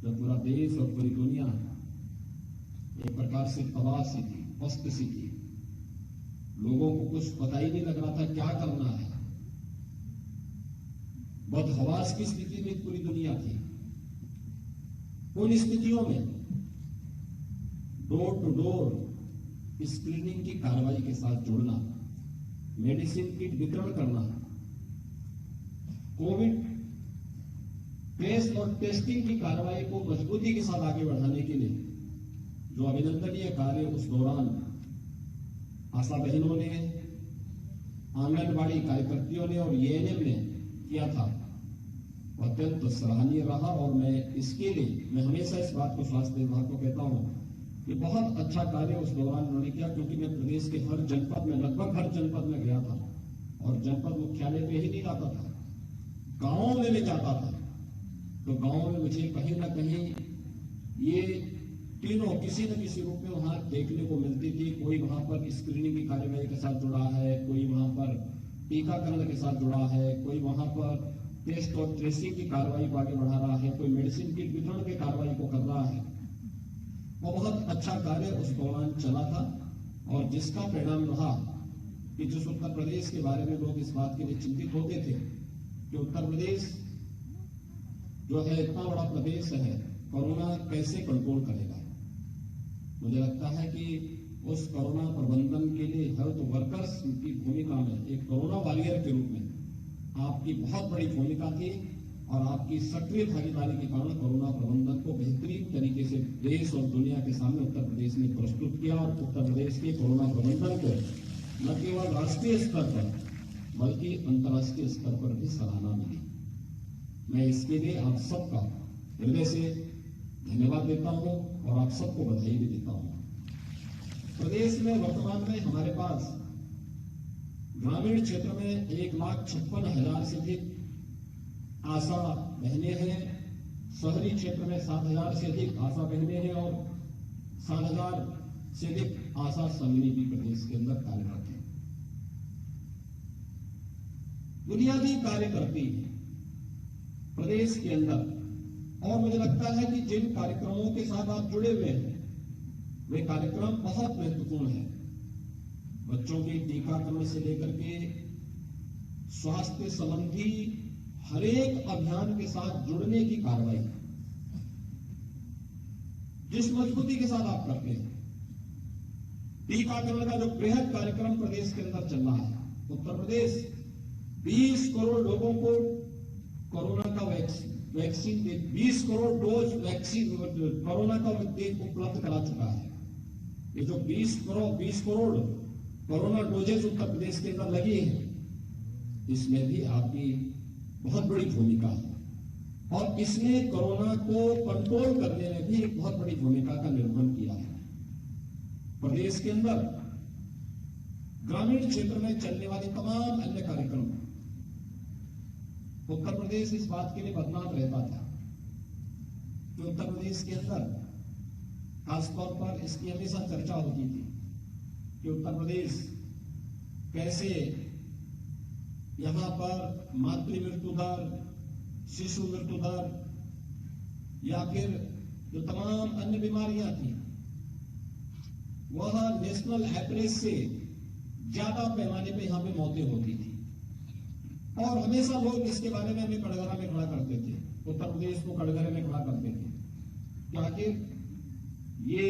जब पूरा देश और पूरी दुनिया एक प्रकार से तबाह सी थी, पस्त सी थी, लोगों को कुछ पता ही नहीं लग रहा था क्या करना है, बदहवास की स्थिति में पूरी दुनिया थी। उन स्थितियों में डोर टू डोर स्क्रीनिंग की कार्रवाई के साथ जुड़ना, मेडिसिन किट वितरण करना, कोविड टेस्ट और टेस्टिंग की कार्रवाई को मजबूती के साथ आगे बढ़ाने के लिए जो अभिनंदनीय कार्य उस दौरान आशा बहनों ने, आंगनबाड़ी कार्यकर्तियों ने और एएनएम ने किया था, अत्यंत सराहनीय रहा। और मैं हमेशा इस बात को स्वास्थ्य विभाग को कहता हूं कि बहुत अच्छा कार्य उस दौरान उन्होंने किया, क्योंकि मैं प्रदेश के हर जनपद में, लगभग हर जनपद में गया था और जनपद मुख्यालय पे ही नहीं जाता था, गांवों में भी जाता था। तो गांवों में मुझे कहीं ना कहीं ये तीनों किसी न किसी रूप में वहां देखने को मिलती थी। कोई वहां पर स्क्रीनिंग की कार्यवाही के साथ जुड़ा है, कोई वहां पर टीकाकरण के साथ जुड़ा है, कोई वहां पर टेस्ट और ट्रेसिंग की कार्रवाई को आगे बढ़ा रहा है, कोई मेडिसिन की वितरण की कार्रवाई को कर रहा है। वो बहुत अच्छा कार्य उस दौरान चला था और जिसका परिणाम रहा कि जिस उत्तर प्रदेश के बारे में लोग इस बात के लिए चिंतित होते थे कि उत्तर प्रदेश जो है इतना बड़ा प्रदेश है, कोरोना कैसे कंट्रोल करेगा। मुझे लगता है कि उस कोरोना प्रबंधन के लिए हेल्थ वर्कर्स की भूमिका में, एक कोरोना वॉरियर के रूप में आपकी बहुत बड़ी भूमिका थी और आपकी सक्रिय भागीदारी के कारण कोरोना प्रबंधन को बेहतरीन तरीके से देश और दुनिया के सामने उत्तर प्रदेश ने प्रस्तुत किया और उत्तर प्रदेश के कोरोना प्रबंधन को न केवल राष्ट्रीय स्तर पर बल्कि अंतर्राष्ट्रीय स्तर पर भी सराहना मिली। मैं इसके लिए आप सबका हृदय से धन्यवाद देता हूं और आप सबको बधाई भी देता हूं। प्रदेश में वर्तमान में हमारे पास ग्रामीण क्षेत्र में 1,56,000 से अधिक आशा बहनें हैं, शहरी क्षेत्र में 7,000 से अधिक आशा बहनें हैं और 7,000 से अधिक आशा संगिनी भी प्रदेश के अंदर कार्यरत है। बुनियादी कार्य करती है प्रदेश के अंदर। और मुझे लगता है कि जिन कार्यक्रमों के साथ आप जुड़े हुए हैं वे कार्यक्रम बहुत महत्वपूर्ण है। बच्चों के टीकाकरण से लेकर के स्वास्थ्य संबंधी हर एक अभियान के साथ जुड़ने की कार्रवाई जिस मजबूती के साथ आप करते हैं, टीकाकरण का जो बृहद कार्यक्रम प्रदेश के अंदर चल रहा है, उत्तर प्रदेश 20 करोड़ लोगों को कोरोना का vaccine 20 crore dose vaccine corona का उपलब्ध करा चुका है। ये जो 20 करोड़ कोरोना डोजेज उत्तर प्रदेश के अंदर लगी है, इसमें भी आपकी बहुत बड़ी भूमिका है और इसने कोरोना को कंट्रोल करने में भी एक बहुत बड़ी भूमिका का निर्वहन किया है। प्रदेश के अंदर ग्रामीण क्षेत्र में चलने वाले तमाम अन्य कार्यक्रम उत्तर प्रदेश इस बात के लिए बदनाम रहता था कि उत्तर प्रदेश के अंदर खासतौर पर इसकी हमेशा चर्चा होती थी कि उत्तर प्रदेश कैसे यहां पर मातृ मृत्यु दर, शिशु मृत्यु दर या फिर जो तमाम अन्य बीमारियां थी वह नेशनल एवरेज से ज्यादा पैमाने पे यहां पे मौतें होती थी। और हमेशा लोग इसके बारे में हमें कटघरा में खड़ा करते थे, उत्तर प्रदेश को कटघरे में खड़ा करते थे कि आखिर ये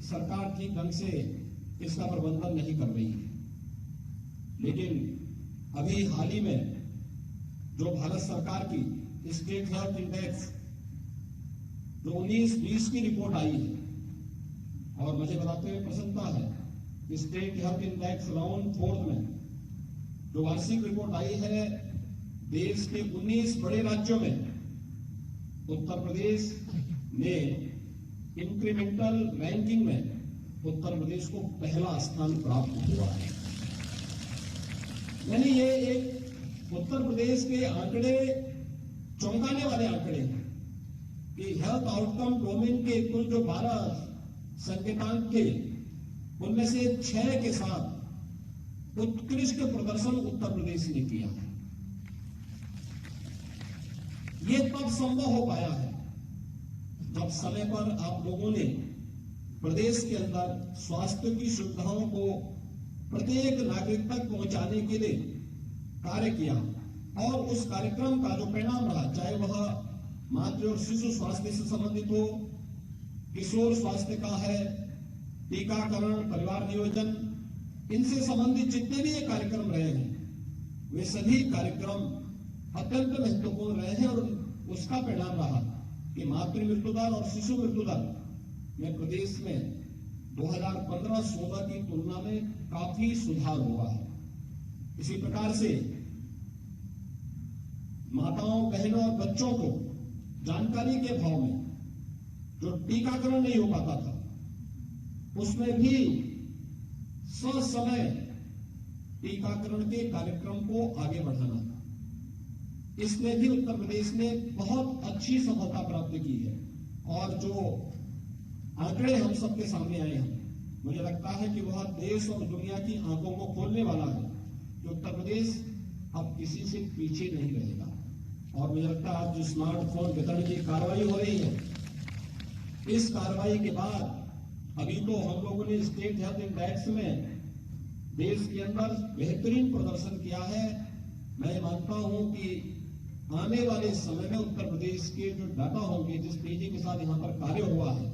सरकार ठीक ढंग से इसका प्रबंधन नहीं कर रही है। लेकिन अभी हाल ही में जो भारत सरकार की स्टेट हेल्थ इंडेक्स जो 19-20 की रिपोर्ट आई है, और मुझे बताते हुए प्रसन्नता है कि स्टेट हेल्थ इंडेक्स राउंड 4 में जो वार्षिक रिपोर्ट आई है, देश के 19 बड़े राज्यों में उत्तर प्रदेश ने इंक्रीमेंटल रैंकिंग में उत्तर प्रदेश को पहला स्थान प्राप्त हुआ है। यानी ये एक उत्तर प्रदेश के आंकड़े चौंकाने वाले आंकड़े हैं कि हेल्थ आउटकम डोमेन के कुल जो 12 संकेतांक थे उनमें से 6 के साथ उत्कृष्ट प्रदर्शन उत्तर प्रदेश ने किया है। ये तब संभव हो पाया है जब समय पर आप लोगों ने प्रदेश के अंदर स्वास्थ्य की सुविधाओं को प्रत्येक नागरिक तक पहुंचाने के लिए कार्य किया और उस कार्यक्रम का जो परिणाम रहा, चाहे वह मातृ और शिशु स्वास्थ्य से संबंधित हो, किशोर स्वास्थ्य का है, टीकाकरण, परिवार नियोजन, इनसे संबंधित जितने भी ये कार्यक्रम रहे हैं वे सभी कार्यक्रम अत्यंत महत्वपूर्ण रहे हैं और उसका परिणाम रहा कि मातृ मृत्यु दर और शिशु मृत्यु दर में प्रदेश में 2015-16 की तुलना में काफी सुधार हुआ है। इसी प्रकार से माताओं, बहनों और बच्चों को जानकारी के अभाव में जो टीकाकरण नहीं हो पाता था, उसमें भी ससमय टीकाकरण के कार्यक्रम को आगे बढ़ाना था। इसमें भी उत्तर प्रदेश ने बहुत अच्छी सफलता प्राप्त की है और जो आंकड़े हम सबके सामने आए हैं, मुझे लगता है कि वह देश और दुनिया की आंखों को खोलने वाला है कि उत्तर प्रदेश अब किसी से पीछे नहीं रहेगा। और मुझे लगता है आज जो स्मार्टफोन वितरण की कार्रवाई हो रही है, इस कार्रवाई के बाद अभी तो हम लोगों ने स्टेट हेल्थ इंडेक्स में देश के अंदर बेहतरीन प्रदर्शन किया है। मैं मानता हूं कि आने वाले समय में उत्तर प्रदेश के जो डाटा होंगे, जिस तेजी के साथ यहां पर कार्य हुआ है,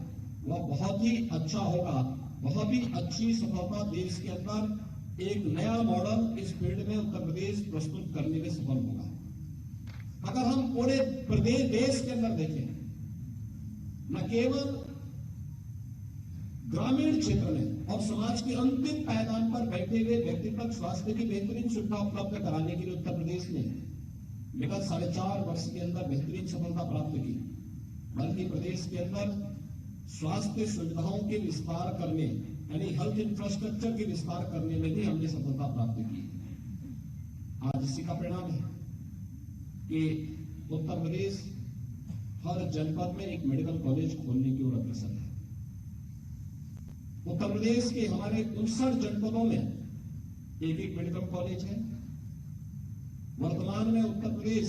वह बहुत ही अच्छा होगा। बहुत ही अच्छी सफलता देश के अंदर एक नया मॉडल इस फील्ड में उत्तर प्रदेश प्रस्तुत करने में सफल होगा। अगर हम पूरे प्रदेश देश के अंदर देखें, न केवल ग्रामीण क्षेत्र में और समाज के अंतिम पायदान पर बैठे हुए व्यक्ति तक स्वास्थ्य की बेहतरीन सुविधा उपलब्ध कराने के लिए उत्तर प्रदेश ने विगत 4.5 वर्ष के अंदर बेहतरीन सफलता प्राप्त की, बल्कि प्रदेश के अंदर स्वास्थ्य सुविधाओं के विस्तार करने, यानी हेल्थ इंफ्रास्ट्रक्चर के विस्तार करने में भी हमने सफलता प्राप्त की। आज इसी का परिणाम है कि उत्तर प्रदेश हर जनपद में एक मेडिकल कॉलेज खोलने की ओर अग्रसर है। उत्तर प्रदेश के हमारे 59 जनपदों में एक मेडिकल कॉलेज है। वर्तमान में उत्तर प्रदेश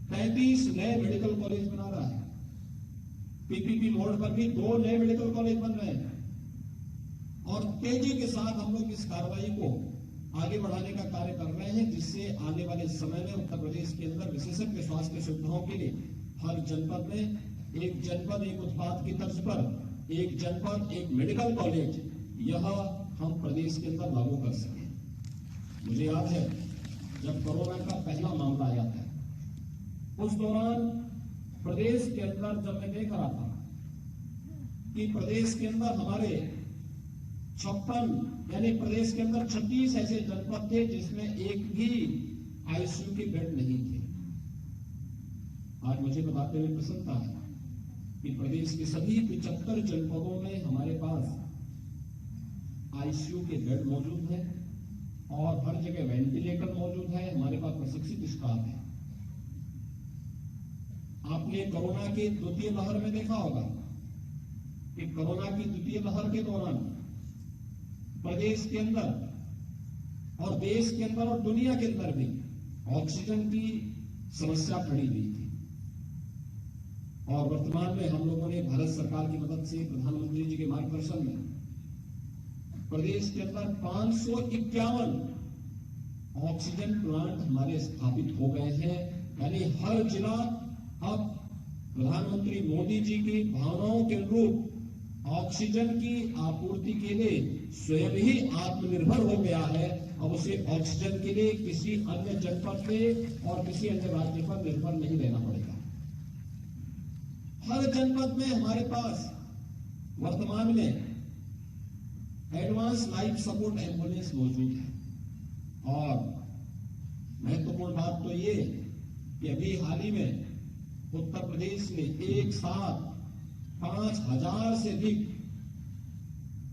33 नए मेडिकल कॉलेज बना रहा है। पीपीपी मोड पर भी 2 नए मेडिकल कॉलेज बन रहे हैं और तेजी के साथ हम लोग इस कार्रवाई को आगे बढ़ाने का कार्य कर रहे हैं, जिससे आने वाले समय में उत्तर प्रदेश के अंदर विशेषज्ञ स्वास्थ्य सुविधाओं के लिए हर जनपद में एक जनपद एक उत्पाद की तर्ज पर एक जनपद एक मेडिकल कॉलेज, यह हम प्रदेश के अंदर लागू कर सके। मुझे याद है जब कोरोना का पहला मामला आया था, उस दौरान प्रदेश के अंदर जब मैं देख रहा था कि प्रदेश के अंदर हमारे 56 यानी प्रदेश के अंदर 36 ऐसे जनपद थे जिसमें एक भी आईसीयू के बेड नहीं थे। आज मुझे बताते हुए प्रसन्नता है कि प्रदेश के सभी 75 जनपदों में हमारे पास आईसीयू के बेड मौजूद हैं और हर जगह वेंटिलेटर मौजूद है। हमारे पास प्रशिक्षित स्टाफ है। आपने कोरोना की द्वितीय लहर में देखा होगा कि कोरोना की द्वितीय लहर के दौरान प्रदेश के अंदर और देश के अंदर और दुनिया के अंदर भी ऑक्सीजन की समस्या खड़ी हुई थी और वर्तमान में हम लोगों ने भारत सरकार की मदद से प्रधानमंत्री जी के मार्गदर्शन में प्रदेश के अंदर 551 ऑक्सीजन प्लांट हमारे स्थापित हो गए हैं। यानी हर जिला अब प्रधानमंत्री मोदी जी की भावनाओं के अनुरूप ऑक्सीजन की आपूर्ति के लिए स्वयं ही आत्मनिर्भर हो गया है। अब उसे ऑक्सीजन के लिए किसी अन्य जनपद पे और किसी अन्य राज्य पर निर्भर नहीं रहना पड़ेगा। हर जनपद में हमारे पास वर्तमान में एडवांस लाइफ सपोर्ट एम्बुलेंस मौजूद है और महत्वपूर्ण बात तो ये कि अभी हाल ही में उत्तर प्रदेश ने एक साथ 5000 से अधिक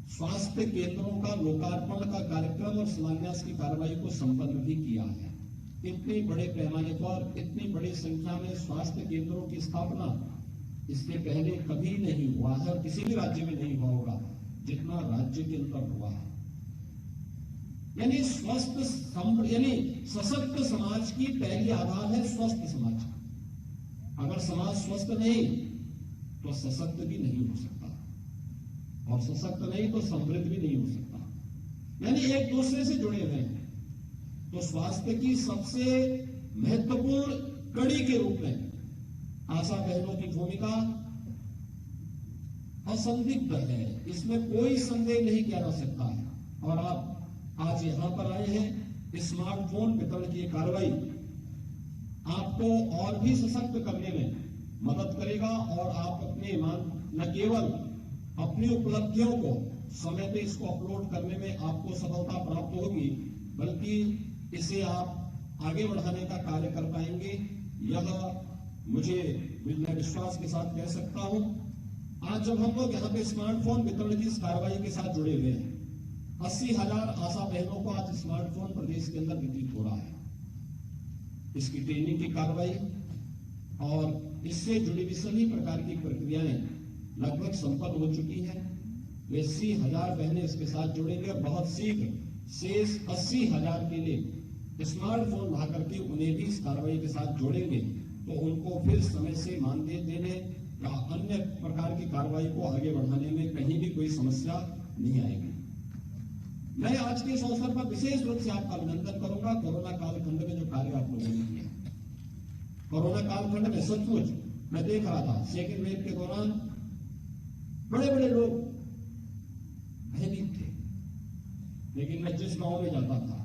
स्वास्थ्य केंद्रों का लोकार्पण का कार्यक्रम और शिलान्यास की कार्रवाई को संपन्न भी किया है। इतने बड़े पैमाने पर इतनी बड़ी संख्या में स्वास्थ्य केंद्रों की स्थापना इससे पहले कभी नहीं हुआ है और किसी भी राज्य में नहीं हुआ होगा जितना राज्य के अंदर हुआ है। यानी यानी सशक्त समाज की पहली आधार है स्वस्थ समाज। अगर समाज स्वस्थ नहीं तो सशक्त भी नहीं हो सकता, और सशक्त नहीं तो समृद्ध भी नहीं हो सकता। यानी एक दूसरे से जुड़े हुए हैं। तो स्वास्थ्य की सबसे महत्वपूर्ण कड़ी के रूप में आशा बहनों की भूमिका असंदिग्ध है, इसमें कोई संदेह नहीं किया जा सकता है। और आप आज यहां पर आए हैं, स्मार्टफोन वितरण की कार्रवाई आपको और भी सशक्त करने में मदद करेगा, और आप अपने न केवल अपनी उपलब्धियों को समय पे इसको अपलोड करने में आपको सफलता प्राप्त होगी, बल्कि इसे आप आगे बढ़ाने का कार्य कर पाएंगे। यह मैं विश्वास के साथ कह सकता हूं। आज जब हम लोग यहाँ पे स्मार्टफोन वितरण की इस कार्रवाई के साथ जुड़े हुए हैं, 80,000 आशा बहनों को आज स्मार्टफोन प्रदेश के अंदर वितरित हो रहा है। इसकी ट्रेनिंग की कार्रवाई और इससे जुड़ी हुई सभी प्रकार की प्रक्रियाएं लगभग संपन्न हो चुकी हैं। वे 80,000 बहनें इसके साथ जुड़ेंगे और बहुत शीघ्र शेष 80,000 के लिए स्मार्टफोन ला करके उन्हें भी इस कार्रवाई के साथ जोड़ेंगे, तो उनको फिर समय से मानदेय देने या अन्य प्रकार की कार्रवाई को आगे बढ़ाने में कहीं भी कोई समस्या नहीं आएगी। मैं आज के इस अवसर पर विशेष रूप से आपका अभिनंदन करूंगा। कोरोना कालखंड में जो कार्य आप लोगों ने किया, कोरोना कालखंड में सचमुच मैं देख रहा था, सेकेंड वेव के दौरान बड़े बड़े लोग भयभीत थे, लेकिन मैं जिस गांव में जाता था,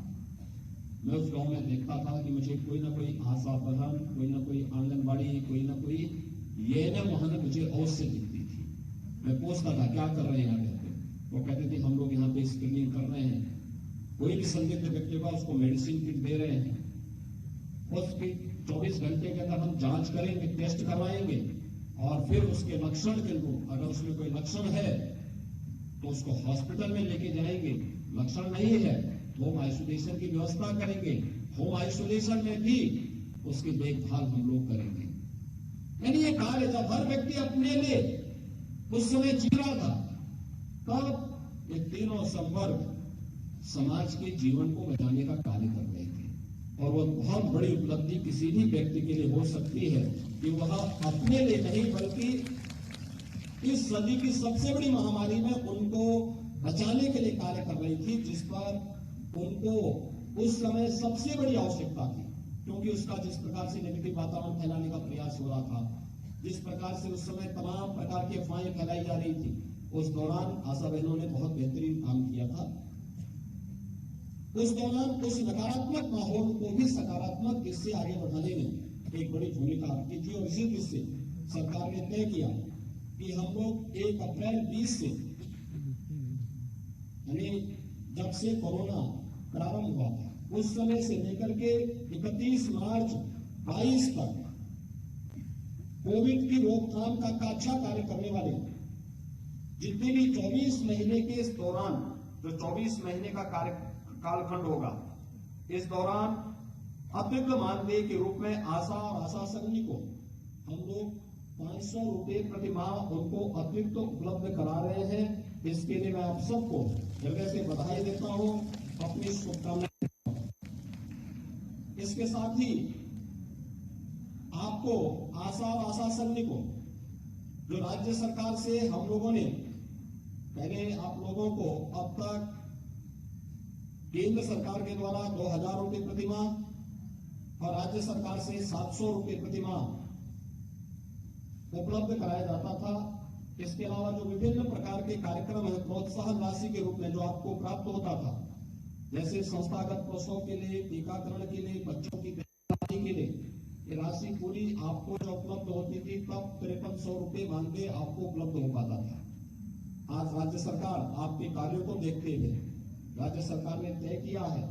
मैं उस गांव में देखता था कि मुझे कोई ना कोई आशा बहन, कोई ना कोई आंगनबाड़ी, कोई ना कोई एएनएम वहां मुझे अवश्य दिखती थी। मैं पूछता था क्या कर रहे हैं यहाँ पे, वो कहते थे हम लोग यहाँ पे स्क्रीनिंग कर रहे हैं, कोई भी संदिग्ध व्यक्ति का उसको मेडिसिन किट दे रहे हैं, उसकी 24 घंटे के अंदर हम जांच करेंगे, टेस्ट करवाएंगे, और फिर उसके लक्षण के अनुरूप अगर उसमें कोई लक्षण है तो उसको हॉस्पिटल में लेके जाएंगे, लक्षण नहीं है होम आइसोलेशन की व्यवस्था करेंगे, होम आइसोलेशन में भी उसकी देखभाल हम लोग करेंगे। यानी ये कार्य जब हर व्यक्ति अपने लिए उस समय जी रहा था, तब ये तीनों संवर्ग समाज के जीवन को बचाने का कार्य कर रहे थे। और वह बहुत बड़ी उपलब्धि किसी भी व्यक्ति के लिए हो सकती है कि वह अपने लिए नहीं बल्कि इस सदी की सबसे बड़ी महामारी में उनको बचाने के लिए कार्य कर रही थी, जिस पर उनको उस समय सबसे बड़ी आवश्यकता थी। क्योंकि उसका जिस प्रकार से नेगेटिव वातावरण फैलाने का प्रयास हो रहा था, जिस प्रकार से उस समय तमाम प्रकार की अफवाहें फैलाई जा रही थी, उस दौरान आशा बहनों ने बहुत बेहतरीन काम किया था। उस दौरान उस नकारात्मक माहौल को भी सकारात्मक दिशा से आगे बढ़ाने में एक बड़ी भूमिका की थी। और इसी दृष्टि से सरकार ने तय किया कि हम लोग 1 अप्रैल 20 से, यानी जब से कोरोना प्रारंभ हुआ था उस समय से लेकर के 31 मार्च 22 तक कोविड की रोकथाम का अच्छा कार्य करने वाले जितने भी 24 महीने के इस दौरान, जो 24 महीने का कालखंड होगा, इस दौरान अतिरिक्त मानदेय के रूप में आशा और आशा संघी को हम लोग 500 रुपए प्रति माह उनको अतिरिक्त उपलब्ध करा रहे हैं। इसके लिए मैं आप सबको हृदय से बधाई देता हूं, अपनी शुभकामनाएं। इसके साथ ही आपको आशा और आशा संघी को जो राज्य सरकार से हम लोगों ने पहले आप लोगों को अब तक केंद्र सरकार के द्वारा 2,000 रुपए प्रति माह और राज्य सरकार से 700 रुपए प्रति माह उपलब्ध कराया जाता था। इसके अलावा जो विभिन्न प्रकार के कार्यक्रम है प्रोत्साहन राशि के रूप में जो आपको प्राप्त होता था, जैसे संस्थागत प्रसव के लिए, टीकाकरण के लिए, बच्चों की देखभाल के लिए, ये राशि पूरी आपको जो उपलब्ध होती थी तब 5300 रुपए मानदेय आपको उपलब्ध हो पाता था। आज राज्य सरकार आपके कार्यों को देखते हुए राज्य सरकार ने तय किया है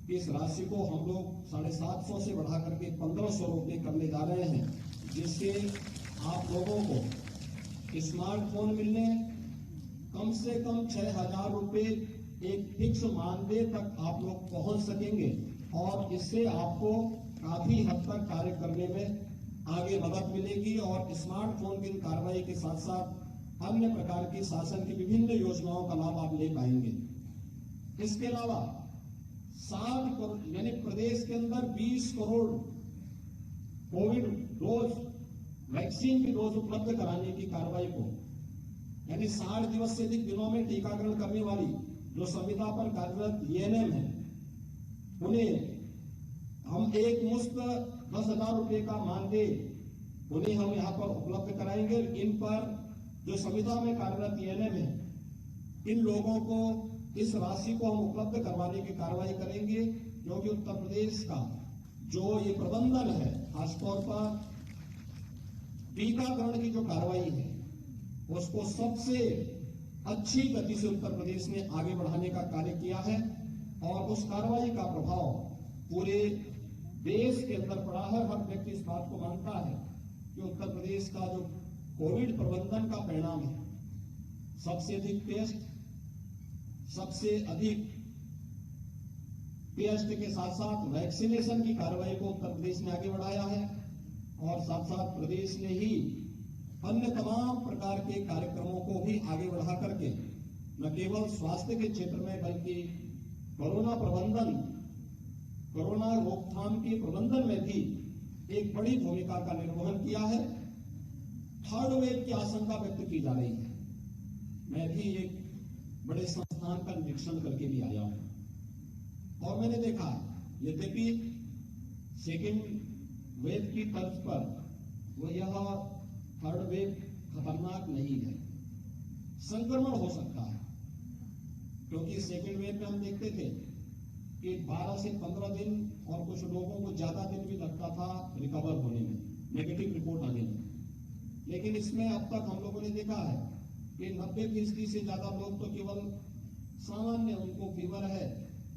कि इस राशि को हम लोग 750 से बढ़ा करके 1500 रुपए करने जा रहे हैं, जिससे आप लोगों को स्मार्टफोन मिलने कम से कम 6,000 रुपए एक फिक्स मानदेय तक आप लोग पहुंच सकेंगे, और इससे आपको काफी हद तक कार्य करने में आगे मदद मिलेगी। और स्मार्टफोन की कार्रवाई के साथ साथ अन्य प्रकार की शासन की विभिन्न योजनाओं का लाभ आप ले पाएंगे। इसके अलावा 60 करोड़ यानी प्रदेश के अंदर 20 करोड़ कोविड डोज वैक्सीन की डोज उपलब्ध कराने की कार्रवाई को, यानी 60 दिवस से अधिक दिनों में टीकाकरण करने वाली जो संविदा पर कार्यरत एएनएम है, उन्हें हम एक मुश्त 10,000 रुपए का मानदेय उन्हें हम यहां पर उपलब्ध कराएंगे। इन पर जो संविदा में कार्यरत एएनएम है, इन लोगों को इस राशि को हम उपलब्ध करवाने की कार्रवाई करेंगे, क्योंकि उत्तर प्रदेश का जो ये प्रबंधन है, खासतौर पर टीकाकरण की जो कार्रवाई है, उसको सबसे अच्छी गति से उत्तर प्रदेश ने आगे बढ़ाने का कार्य किया है और उस कार्रवाई का प्रभाव पूरे देश के अंदर पड़ा है। हर व्यक्ति इस बात को मानता है कि उत्तर प्रदेश का जो कोविड प्रबंधन का परिणाम है, सबसे अधिक टेस्ट, सबसे अधिक टेस्ट के साथ साथ वैक्सीनेशन की कार्रवाई को उत्तर प्रदेश ने आगे बढ़ाया है और साथ साथ प्रदेश ने ही अन्य तमाम प्रकार के कार्यक्रमों को भी आगे बढ़ा करके न केवल स्वास्थ्य के क्षेत्र में बल्कि कोरोना प्रबंधन, कोरोना रोकथाम के प्रबंधन में भी एक बड़ी भूमिका का निर्वहन किया है। थर्ड वेव की आशंका व्यक्त की जा रही है। मैं भी एक बड़े संस्थान का निरीक्षण करके भी आया हूं और मैंने देखा, यद्यपि सेकेंड वेव की तर्ज पर वो यह थर्ड वेव खतरनाक नहीं है, संक्रमण हो सकता है, क्योंकि सेकेंड वेव में हम देखते थे कि 12 से 15 दिन और कुछ लोगों को ज्यादा दिन भी लगता था रिकवर होने में, नेगेटिव रिपोर्ट आने में। लेकिन इसमें अब तक हम लोगों ने देखा है कि 90% से ज्यादा लोग तो केवल सामान्य, उनको फीवर है,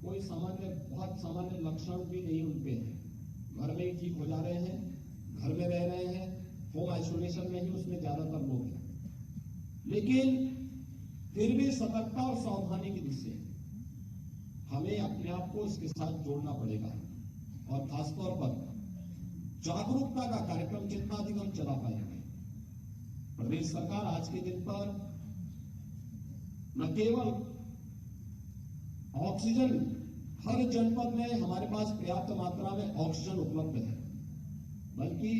कोई सामान्य, बहुत सामान्य लक्षण भी नहीं उनके हैं, घर में ही ठीक हो जा रहे हैं, घर में रह रहे हैं, होम आइसोलेशन में ही उसमें ज्यादातर लोग हैं। लेकिन फिर भी सतर्कता और सावधानी की दृष्टि हमें अपने आप को इसके साथ जोड़ना पड़ेगा और खासतौर पर जागरूकता का कार्यक्रम जितना अधिक हम चला पाएंगे। प्रदेश सरकार आज के दिन पर न केवल ऑक्सीजन, हर जनपद में हमारे पास पर्याप्त मात्रा में ऑक्सीजन उपलब्ध है, बल्कि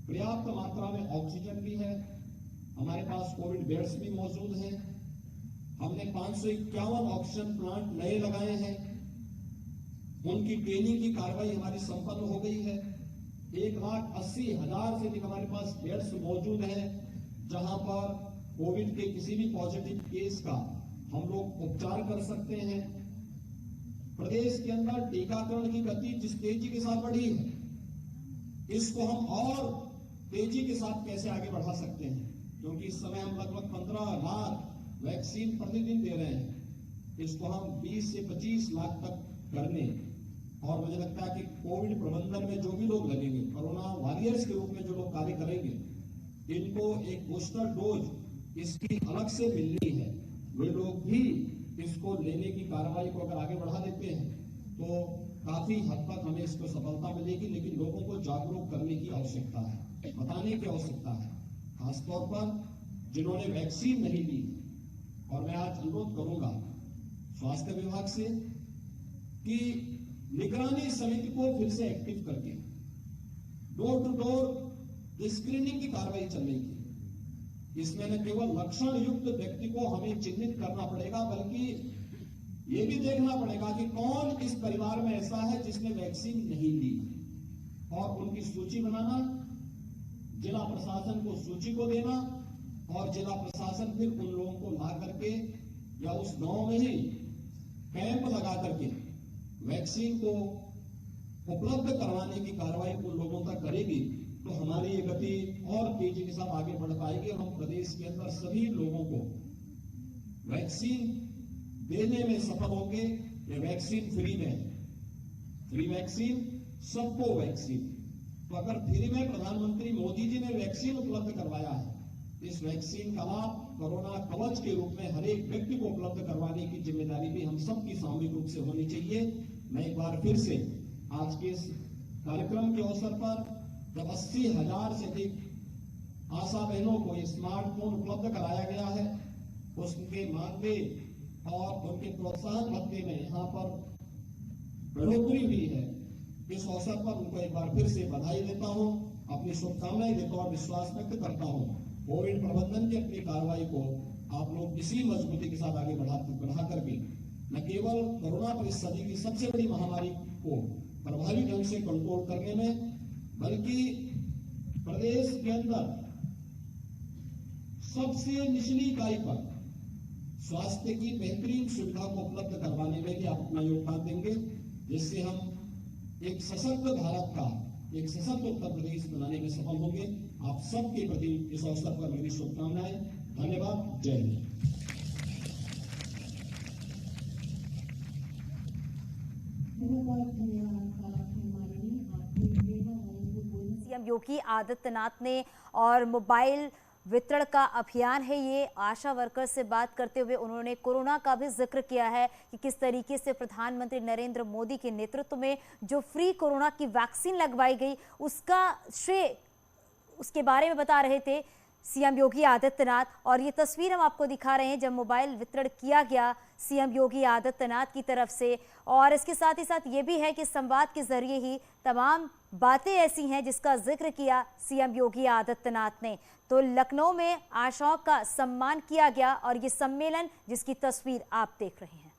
पर्याप्त मात्रा में ऑक्सीजन भी है, हमारे पास कोविड बेड्स भी मौजूद हैं। हमने 551 ऑक्सीजन प्लांट नए लगाए हैं, उनकी ट्रेनिंग की कार्रवाई हमारी संपन्न हो गई है। 1,80,000 से अधिक हमारे पास बेड्स मौजूद हैं, जहां पर कोविड के किसी भी पॉजिटिव केस का हम लोग उपचार कर सकते हैं। प्रदेश के अंदर टीकाकरण की गति जिस तेजी के साथ बढ़ी है, इसको हम और तेजी के साथ कैसे आगे बढ़ा सकते हैं, क्योंकि इस समय हम लगभग 15 लाख वैक्सीन प्रतिदिन दे रहे हैं, इसको हम 20 से 25 लाख तक करने, और मुझे लगता है कि कोविड प्रबंधन में जो भी लोग लगेंगे, कोरोना वॉरियर्स के रूप में जो लोग कार्य करेंगे, इनको एक बूस्टर डोज इसकी अलग से मिलनी है। वे लोग भी इसको लेने की कार्रवाई को अगर आगे बढ़ा देते हैं तो काफी हद तक हमें इसको सफलता मिलेगी। लेकिन लोगों को जागरूक करने की आवश्यकता है, बताने की आवश्यकता है, खासतौर पर जिन्होंने वैक्सीन नहीं ली। और मैं आज अनुरोध करूंगा स्वास्थ्य विभाग से कि निगरानी समिति को फिर से एक्टिव करके डोर टू डोर स्क्रीनिंग की कार्रवाई चल रही थी। इसमें न केवल लक्षण युक्त व्यक्ति को हमें चिन्हित करना पड़ेगा, बल्कि यह भी देखना पड़ेगा कि कौन इस परिवार में ऐसा है जिसने वैक्सीन नहीं ली, और उनकी सूची बनाना, जिला प्रशासन को सूची को देना, और जिला प्रशासन फिर उन लोगों को ला करके या उस गांव में ही कैंप लगा करके वैक्सीन को उपलब्ध करवाने की कार्रवाई उन लोगों तक करेगी, तो हमारी ये गति और तेजी के साथ आगे बढ़ पाएगी और हम प्रदेश के अंदर सभी लोगों को वैक्सीन देने में सफल होंगे। ये वैक्सीन फ्री में, फ्री वैक्सीन, सबको वैक्सीन। तो अगर फ्री में प्रधानमंत्री मोदी जी ने वैक्सीन उपलब्ध करवाया है, इस वैक्सीन का लाभ कोरोना कवच के रूप में हर एक व्यक्ति को उपलब्ध करवाने की जिम्मेदारी भी हम सबकी सामूहिक रूप से होनी चाहिए। मैं एक बार फिर से आज के इस कार्यक्रम के अवसर पर जब 80,000 से अधिक आशा बहनों को स्मार्टफोन उपलब्ध कराया गया है, उसके मानदेय और उनके प्रोत्साहन भत्ते में यहाँ पर बढ़ोतरी हुई है, इस अवसर पर उनको एक बार फिर से बधाई देता हूँ अपनी शुभकामनाएं देता हूं और विश्वास व्यक्त करता हूं कोविड प्रबंधन की अपनी कार्रवाई को आप लोग इसी मजबूती के साथ आगे बढ़ा करके न केवल कोरोना पर इस सदी की सबसे बड़ी महामारी को प्रभावी ढंग से कंट्रोल करने में, बल्कि प्रदेश के अंदर सबसे निचली इकाई पर स्वास्थ्य की बेहतरीन सुविधा को उपलब्ध करवाने में भी आप अपना योगदान देंगे, जिससे हम एक सशक्त भारत का, एक सशक्त उत्तर प्रदेश बनाने में सफल होंगे। आप सबके प्रति इस अवसर पर मेरी शुभकामनाएं। धन्यवाद। जय हिंद। सीएम योगी आदित्यनाथ ने और मोबाइल वितरण का अभियान है ये, आशा वर्कर से बात करते हुए उन्होंने कोरोना का भी जिक्र किया है कि किस तरीके से प्रधानमंत्री नरेंद्र मोदी के नेतृत्व में जो फ्री कोरोना की वैक्सीन लगवाई गई उसका श्रेय, उसके बारे में बता रहे थे सीएम योगी आदित्यनाथ। और ये तस्वीर हम आपको दिखा रहे हैं जब मोबाइल वितरण किया गया सीएम योगी आदित्यनाथ की तरफ से। और इसके साथ ही साथ ये भी है कि संवाद के जरिए ही तमाम बातें ऐसी हैं जिसका जिक्र किया सीएम योगी आदित्यनाथ ने। तो लखनऊ में आशाओं का सम्मान किया गया और ये सम्मेलन जिसकी तस्वीर आप देख रहे हैं।